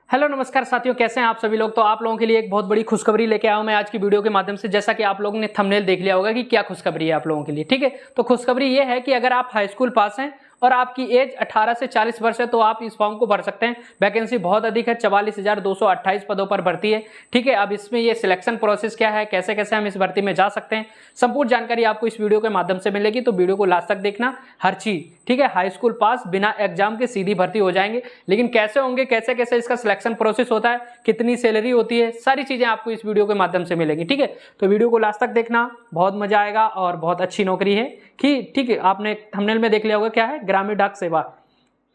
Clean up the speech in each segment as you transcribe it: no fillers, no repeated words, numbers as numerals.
Hello नमस्कार साथियों, कैसे हैं आप सभी लोग। तो आप लोगों के लिए एक बहुत बड़ी खुशखबरी लेके आया हूं मैं आज की वीडियो के माध्यम से। जैसा कि आप लोगों ने थंबनेल देख लिया होगा कि क्या खुशखबरी है आप लोगों के लिए। ठीक है, तो खुशखबरी ये है कि अगर आप हाई स्कूल पास हैं और आपकी एज 18 से 40 वर्ष है तो आप इस फॉर्म को भर सकते हैं। वैकेंसी बहुत अधिक है, 44,228 पदों पर भर्ती है। ठीक है, अब इसमें ये सिलेक्शन प्रोसेस क्या है, कैसे कैसे हम इस भर्ती में जा सकते हैं, संपूर्ण जानकारी आपको इस वीडियो के माध्यम से मिलेगी। तो वीडियो को लास्ट तक देखना, हर चीज। ठीक है, हाई स्कूल पास बिना एग्जाम के सीधी भर्ती हो जाएंगे। लेकिन कैसे होंगे, कैसे कैसे इसका सिलेक्शन प्रोसेस होता है, कितनी सैलरी होती है, सारी चीजें आपको इस वीडियो के माध्यम से मिलेंगी। ठीक है, तो वीडियो को लास्ट तक देखना, बहुत मजा आएगा और बहुत अच्छी नौकरी है कि ठीक है, आपने थंबनेल में देख लिया होगा क्या है, ग्रामीण डाक सेवा।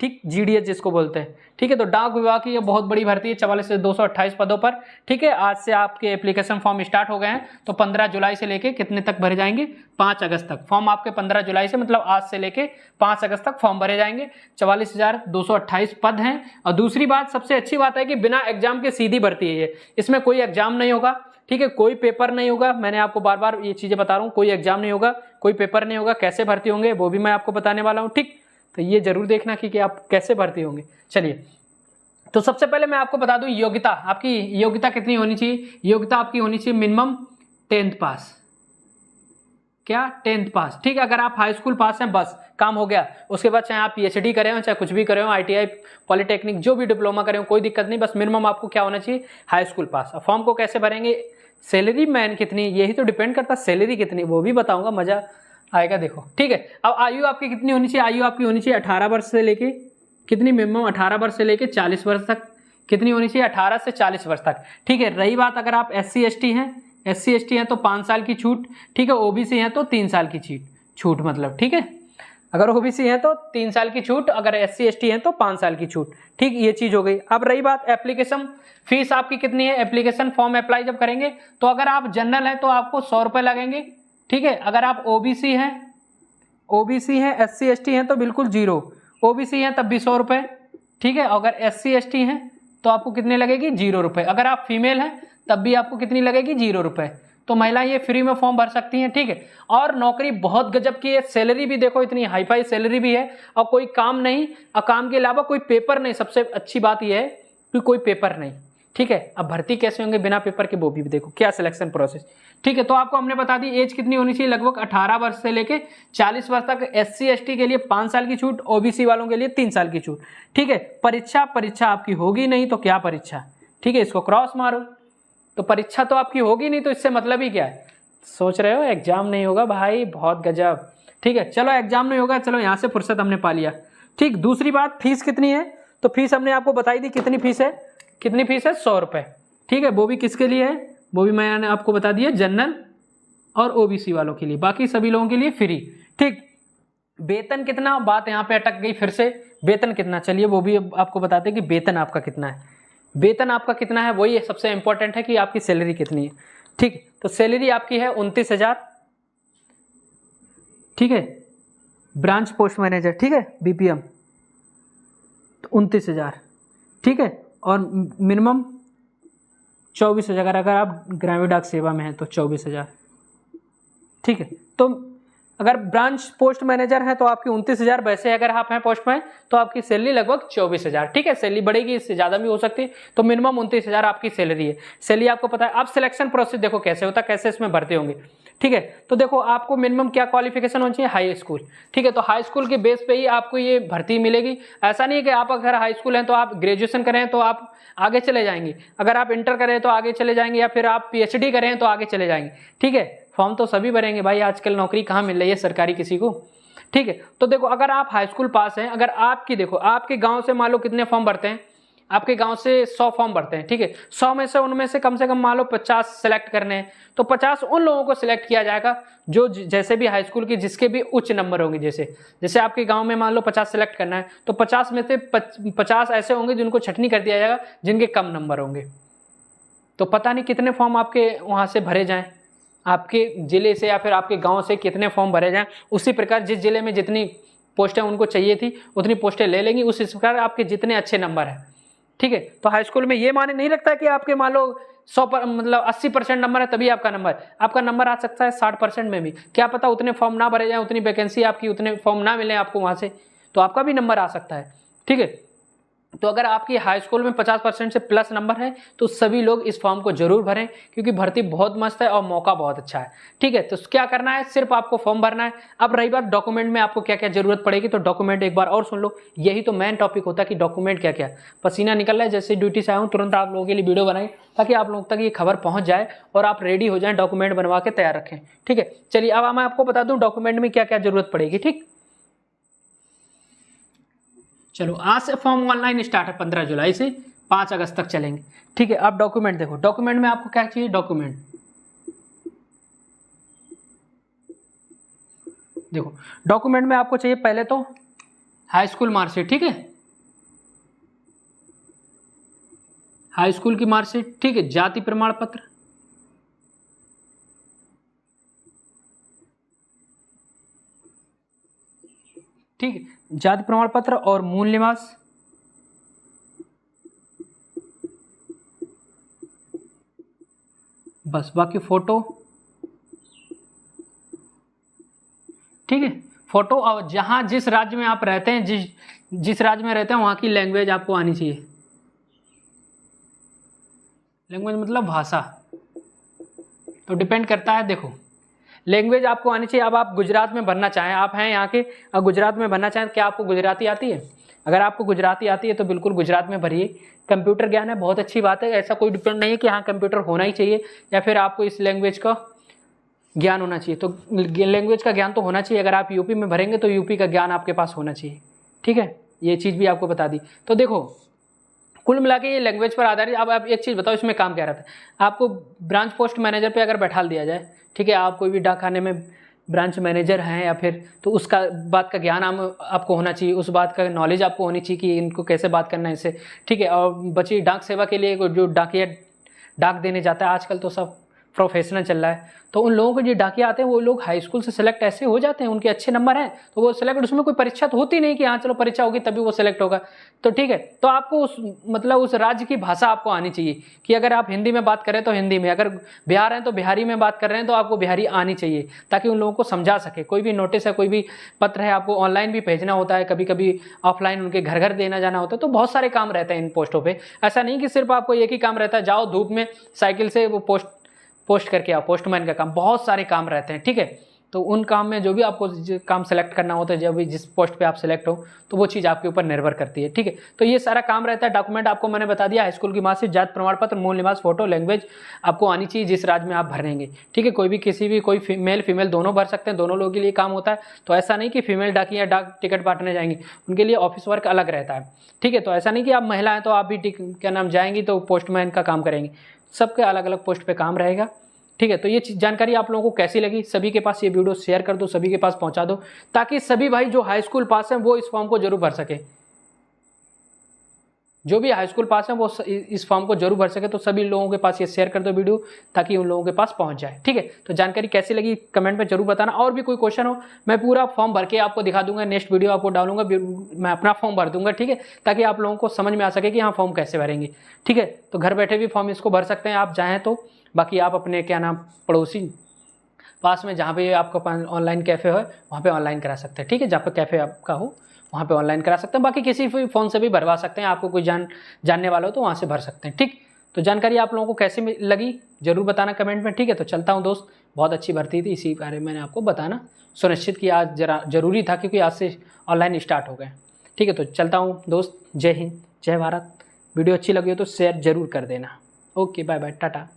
ठीक, जीडीएस जिसको बोलते हैं। ठीक है, तो डाक विभाग की ये बहुत बड़ी भर्ती है, 44,228 पदों पर। ठीक है, आज से आपके एप्लीकेशन फॉर्म स्टार्ट हो गए हैं। तो 15 जुलाई से लेके कितने तक भरे जाएंगे, 5 अगस्त तक। फॉर्म आपके 15 जुलाई से मतलब आज से लेके 5 अगस्त तक फॉर्म भरे जाएंगे। 44,228 पद हैं। और दूसरी बात, सबसे अच्छी बात है कि बिना एग्जाम के सीधी भर्ती है ये। इसमें कोई एग्जाम नहीं होगा। ठीक है, कोई पेपर नहीं होगा। मैंने आपको बार बार ये चीजें बता रहा हूँ, कोई एग्जाम नहीं होगा, कोई पेपर नहीं होगा। कैसे भर्ती होंगे वो भी मैं आपको बताने वाला हूँ। ठीक, तो ये जरूर देखना कि आप कैसे भर्ती होंगे। चलिए, तो सबसे पहले मैं आपको बता दूं योग्यता। आपकी योग्यता कितनी होनी चाहिए। योग्यता आपकी होनी चाहिए मिनिमम 10th पास। क्या, 10th पास। ठीक है, अगर आप हाई स्कूल पास हैं बस काम हो गया। उसके बाद चाहे आप पीएचडी करें हो, चाहे कुछ भी करें हो, आईटीआई, पॉलिटेक्निक, जो भी डिप्लोमा करें हो, कोई दिक्कत नहीं। बस मिनिमम आपको क्या होना चाहिए, हाई स्कूल पास। फॉर्म को कैसे भरेंगे, सैलरी मैन कितनी, यही तो डिपेंड करता है। सैलरी कितनी वो भी बताऊंगा, मजा आएगा, देखो। ठीक है, अब आयु आपकी कितनी होनी चाहिए। आयु आपकी होनी चाहिए 18 वर्ष से लेके कितनी, मिनिमम 18 वर्ष से लेके 40 वर्ष तक। कितनी होनी चाहिए, 18 से 40 वर्ष तक। ठीक है, रही बात अगर आप SC ST हैं तो 5 साल की छूट। ठीक है, OBC हैं तो 3 साल की छूट मतलब। ठीक है, अगर OBC हैं तो 3 साल की छूट, अगर SC ST हैं तो 5 साल की छूट। ठीक, ये चीज हो गई। अब रही बात एप्लीकेशन फीस आपकी कितनी है। एप्लीकेशन फॉर्म अप्लाई जब करेंगे तो अगर आप जनरल हैं तो आपको 100 रुपए लगेंगे। ठीक है, अगर आप OBC हैं, SC ST हैं तो बिल्कुल जीरो। OBC हैं तब भी 100 रुपए। ठीक है, अगर SC ST हैं तो आपको कितने लगेगी, 0 रुपए। अगर आप फीमेल हैं तब भी आपको कितनी लगेगी, 0 रुपए। तो महिलाएं ये फ्री में फॉर्म भर सकती हैं। ठीक है, और नौकरी बहुत गजब की है। सैलरी भी देखो, इतनी हाई फाई सैलरी भी है। और कोई काम नहीं, और काम के अलावा कोई पेपर नहीं। सबसे अच्छी बात यह है कि कोई पेपर नहीं। ठीक है, अब भर्ती कैसे होंगे बिना पेपर के, वो भी देखो क्या सिलेक्शन प्रोसेस। ठीक है, तो आपको हमने बता दी एज कितनी होनी चाहिए, लगभग 18 वर्ष से लेके 40 वर्ष तक। SC ST के लिए 5 साल की छूट, OBC वालों के लिए 3 साल की छूट। ठीक है, परीक्षा आपकी होगी नहीं तो क्या परीक्षा। ठीक है, इसको क्रॉस मारो। तो परीक्षा तो आपकी होगी नहीं तो इससे मतलब ही क्या है। सोच रहे हो एग्जाम नहीं होगा, भाई बहुत गजब। ठीक है, चलो एग्जाम नहीं होगा, चलो यहाँ से फुर्सत हमने पा लिया। ठीक, दूसरी बात, फीस कितनी है। तो फीस हमने आपको बताई दी, कितनी फीस है, 100 रुपए। ठीक है, वो भी किसके लिए है, वो भी मैंने आपको बता दिया, जनरल और OBC वालों के लिए। बाकी सभी लोगों के लिए फ्री। ठीक, वेतन कितना, बात यहाँ पे अटक गई फिर से। वेतन कितना, चलिए वो भी आपको बताते हैं कि वेतन आपका कितना है। वेतन आपका कितना है वही सबसे इंपॉर्टेंट है कि आपकी सैलरी कितनी है। ठीक, तो सैलरी आपकी है 29,000। ठीक है, ब्रांच पोस्ट मैनेजर, ठीक है, BPM, तो 29,000। ठीक है, और मिनिमम 24,000 अगर आप ग्रामीण डाक सेवा में हैं तो 24,000। ठीक है, तो अगर ब्रांच पोस्ट मैनेजर है तो आपकी 29,000। वैसे अगर आप हैं पोस्ट में तो आपकी सैलरी लगभग 24,000। ठीक है, सैलरी बढ़ेगी, इससे ज्यादा भी हो सकती है। तो मिनिमम 29,000 आपकी सैलरी है। सैलरी आपको पता है। अब सिलेक्शन प्रोसेस देखो कैसे होता है, कैसे इसमें भर्ती होंगे। ठीक है, तो देखो आपको मिनिमम क्या क्वालिफिकेशन होनी चाहिए, हाई स्कूल। ठीक है, तो हाई स्कूल के बेस पे ही आपको ये भर्ती मिलेगी। ऐसा नहीं है कि आप अगर हाई स्कूल हैं तो आप ग्रेजुएशन करें तो आप आगे चले जाएंगे, अगर आप इंटर करें तो आगे चले जाएंगे, या फिर आप PhD करें तो आगे चले जाएंगे। ठीक है, फॉर्म तो सभी भरेंगे भाई, आजकल नौकरी कहाँ मिल रही है सरकारी किसी को। ठीक है, तो देखो अगर आप हाई स्कूल पास हैं, अगर आपकी देखो आपके गांव से मान लो कितने फॉर्म भरते हैं, आपके गांव से 100 फॉर्म भरते हैं। ठीक है, 100 में से उनमें से कम मान लो 50 सेलेक्ट करने हैं। तो 50 उन लोगों को सिलेक्ट किया जाएगा जो जैसे भी हाई स्कूल की जिसके भी उच्च नंबर होंगे। जैसे आपके गांव में मान लो 50 सेलेक्ट करना है तो 50 में से 50 ऐसे होंगे जिनको छटनी कर दिया जाएगा, जिनके कम नंबर होंगे। तो पता नहीं कितने फॉर्म आपके वहां से भरे जाएं, आपके जिले से या फिर आपके गांव से कितने फॉर्म भरे जाएं। उसी प्रकार जिस जिले में जितनी पोस्टें उनको चाहिए थी उतनी पोस्टें ले लेंगी, उसी प्रकार आपके जितने अच्छे नंबर हैं। ठीक है, तो हाई स्कूल में ये माने नहीं रखता कि आपके मान लो 100 पर मतलब 80% नंबर है तभी आपका नंबर आ सकता है 60% में भी। क्या पता उतने फॉर्म ना भरे जाएं, उतनी वैकेंसी आपकी, उतने फॉर्म ना मिले आपको वहां से, तो आपका भी नंबर आ सकता है। ठीक है, तो अगर आपकी हाई स्कूल में 50% से प्लस नंबर है तो सभी लोग इस फॉर्म को जरूर भरें, क्योंकि भर्ती बहुत मस्त है और मौका बहुत अच्छा है। ठीक है, तो क्या करना है, सिर्फ आपको फॉर्म भरना है। अब रही बात डॉक्यूमेंट में आपको क्या क्या जरूरत पड़ेगी, तो डॉक्यूमेंट एक बार और सुन लो, यही तो मेन टॉपिक होता है कि डॉक्यूमेंट क्या क्या। पसीना निकल रहा है, जैसे ड्यूटी से आया हूँ तुरंत आप लोगों के लिए वीडियो बनाई ताकि आप लोगों तक ये खबर पहुंच जाए और आप रेडी हो जाएं, डॉक्यूमेंट बनवा के तैयार रखें। ठीक है, चलिए अब मैं आपको बता दूं डॉक्यूमेंट में क्या क्या जरूरत पड़ेगी। ठीक, चलो आज से फॉर्म ऑनलाइन स्टार्ट है, 15 जुलाई से 5 अगस्त तक चलेंगे। ठीक है, अब डॉक्यूमेंट देखो, डॉक्यूमेंट में आपको क्या चाहिए, डॉक्यूमेंट देखो, डॉक्यूमेंट में आपको चाहिए पहले तो हाई स्कूल मार्कशीट। ठीक है, हाई स्कूल की मार्कशीट। ठीक है, जाति प्रमाण पत्र, ठीक है, जाति प्रमाण पत्र और मूल निवास। बस, बाकी फोटो। ठीक है, फोटो, और जहां जिस राज्य में आप रहते हैं, जिस राज्य में रहते हैं वहां की लैंग्वेज आपको आनी चाहिए। लैंग्वेज मतलब भाषा, तो डिपेंड करता है। देखो, लैंग्वेज आपको आनी चाहिए। अब आप गुजरात में भरना चाहें, आप हैं यहाँ के और गुजरात में भरना चाहें, क्या आपको गुजराती आती है? अगर आपको गुजराती आती है तो बिल्कुल गुजरात में भरिए। कंप्यूटर ज्ञान है, बहुत अच्छी बात है, ऐसा कोई डिपेंड नहीं है कि हाँ कंप्यूटर होना ही चाहिए या फिर आपको इस लैंग्वेज का ज्ञान होना चाहिए। तो लैंग्वेज का ज्ञान तो होना चाहिए। अगर आप यूपी में भरेंगे तो यूपी का ज्ञान आपके पास होना चाहिए। ठीक है, ये चीज़ भी आपको बता दी। तो देखो, कुल मिला के ये लैंग्वेज पर आधारित। अब आप एक चीज़ बताओ, इसमें काम क्या रहता है? आपको ब्रांच पोस्ट मैनेजर पे अगर बैठा दिया जाए, ठीक है, आप कोई भी डाकखाने में ब्रांच मैनेजर हैं या फिर, तो उसका बात का ज्ञान आपको होना चाहिए, उस बात का नॉलेज आपको होनी चाहिए कि इनको कैसे बात करना है इससे। ठीक है, और बची डाक सेवा के लिए जो डाकिया डाक देने जाता है, आजकल तो सब प्रोफेशनल चल रहा है, तो उन लोगों को जो डाकिया आते हैं वो लोग हाई स्कूल से सेलेक्ट ऐसे हो जाते हैं, उनके अच्छे नंबर हैं तो वो सेलेक्ट, उसमें कोई परीक्षा तो होती नहीं कि हाँ चलो परीक्षा होगी तभी वो सेलेक्ट होगा। तो ठीक है, तो आपको उस मतलब उस राज्य की भाषा आपको आनी चाहिए कि अगर आप हिंदी में बात करें तो हिंदी में, अगर बिहार हैं तो बिहारी में बात कर रहे हैं तो आपको बिहारी आनी चाहिए, ताकि उन लोगों को समझा सके। कोई भी नोटिस है, कोई भी पत्र है, आपको ऑनलाइन भी भेजना होता है, कभी कभी ऑफलाइन उनके घर घर देना जाना होता है, तो बहुत सारे काम रहते हैं इन पोस्टों पर। ऐसा नहीं कि सिर्फ आपको एक ही काम रहता है, जाओ धूप में साइकिल से वो पोस्ट करके आओ। पोस्टमैन का काम, बहुत सारे काम रहते हैं। ठीक है, तो उन काम में जो भी आपको काम सेलेक्ट करना होता है, जब भी जिस पोस्ट पे आप सेलेक्ट हो, तो वो चीज़ आपके ऊपर निर्भर करती है। ठीक है, तो ये सारा काम रहता है। डॉक्यूमेंट आपको मैंने बता दिया, हाई स्कूल की मार्कशीट, जाति प्रमाण पत्र, मूल निवास, फोटो, लैंग्वेज आपको आनी चाहिए जिस राज्य में आप भरेंगे। ठीक है, कोई भी किसी भी कोई मेल फीमेल दोनों भर सकते हैं, दोनों लोगों के लिए काम होता है। तो ऐसा नहीं कि फीमेल डाकिया डाक टिकट बांटने जाएंगे, उनके लिए ऑफिस वर्क अलग रहता है। ठीक है, तो ऐसा नहीं कि आप महिला हैं तो आप भी क्या नाम जाएंगी तो पोस्टमैन का काम करेंगे, सबके अलग अलग पोस्ट पे काम रहेगा। ठीक है, तो ये जानकारी आप लोगों को कैसी लगी? सभी के पास ये वीडियो शेयर कर दो, सभी के पास पहुंचा दो, ताकि सभी भाई जो हाई स्कूल पास हैं वो इस फॉर्म को जरूर भर सके। जो भी हाई स्कूल पास है वो इस फॉर्म को जरूर भर सके। तो सभी लोगों के पास ये शेयर कर दो वीडियो, ताकि उन लोगों के पास पहुंच जाए। ठीक है, तो जानकारी कैसी लगी कमेंट में जरूर बताना। और भी कोई क्वेश्चन हो, मैं पूरा फॉर्म भर के आपको दिखा दूंगा, नेक्स्ट वीडियो आपको डालूंगा, मैं अपना फॉर्म भर दूंगा। ठीक है, ताकि आप लोगों को समझ में आ सके कि हाँ फॉर्म कैसे भरेंगे। ठीक है, तो घर बैठे भी फॉर्म इसको भर सकते हैं आप चाहें तो। बाकी आप अपने क्या नाम पड़ोसी पास में जहाँ पे आपका ऑनलाइन कैफ़े हो वहाँ पे ऑनलाइन करा सकते हैं। ठीक है, जहाँ पे कैफ़े आपका हो वहाँ पे ऑनलाइन करा सकते हैं। बाकी किसी भी फ़ोन से भी भरवा सकते हैं, आपको कोई जानने वाला हो तो वहाँ से भर सकते हैं। ठीक, तो जानकारी आप लोगों को कैसी लगी जरूर बताना कमेंट में। ठीक है, तो चलता हूँ दोस्त, बहुत अच्छी भर्ती थी, इसी बारे में मैंने आपको बताना सुनिश्चित किया, आज जरूरी था क्योंकि आज से ऑनलाइन स्टार्ट हो गए। ठीक है, तो चलता हूँ दोस्त, जय हिंद, जय भारत। वीडियो अच्छी लगी हो तो शेयर जरूर कर देना। Okay, bye bye, Tata.